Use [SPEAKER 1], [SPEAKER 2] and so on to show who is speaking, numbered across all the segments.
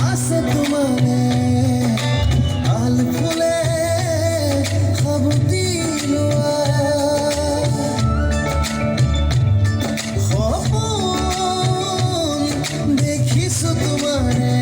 [SPEAKER 1] আছে তোমারে আল ফুলে খাবতি লোয়া সপোন দেখিছো তোমারে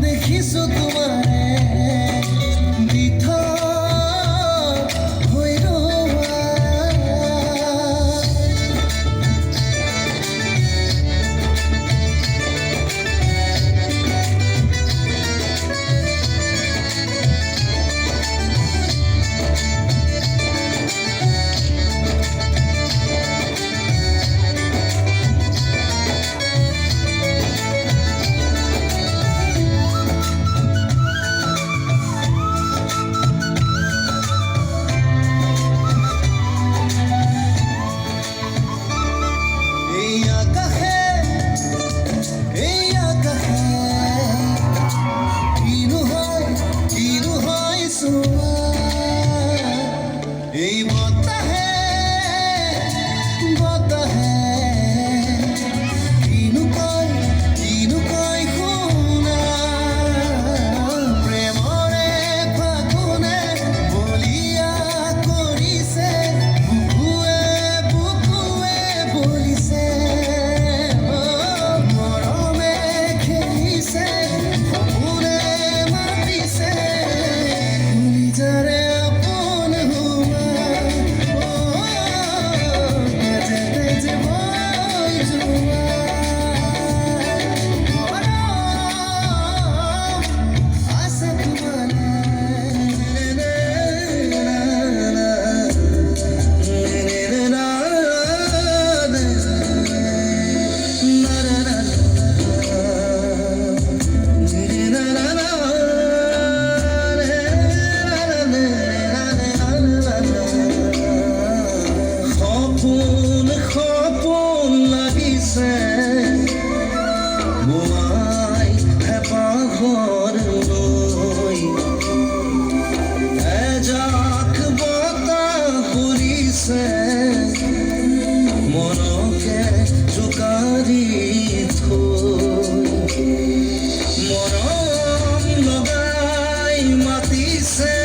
[SPEAKER 1] দেখিছো তোমারে দিথা হৈ ৰৱা এই বতাহে কিনো কয় শুনা প্ৰেমৰে ফাগুনে বলিয়া কৰিছে বুকুৱে বলিছে মৰমে খেলিছে সপোনে মাতিছে কলিজাৰে সপোন লাগিছে বোৱাই হেঁপাহৰ লৈ এজাক বতাহ ফুৰিছে মনকে জোকাৰি থৈ মৰম লগাই মাতিছে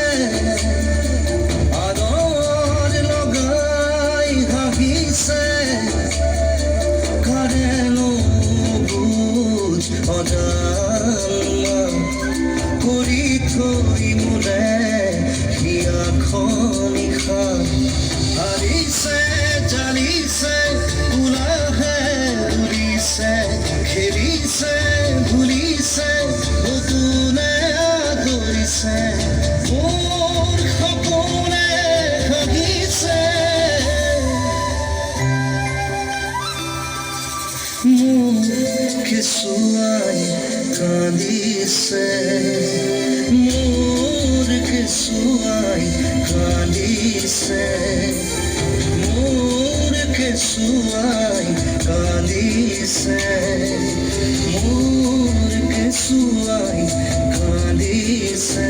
[SPEAKER 1] কৰি থৈ মোলে হিয়া খনিখা হাৰিছে জালিছে ওলাহে উৰিছে খেলিছে ভুলিছে নতুনে আদৰিছে মোৰ সপোনে ভাগিছে মোৰ কেঁচুৱাই কান্দিছে মোৰ কেঁচুৱাই কান্দিছে মোৰ কেঁচুৱাই কান্দিছে মোৰ কেঁচুৱাই কান্দিছে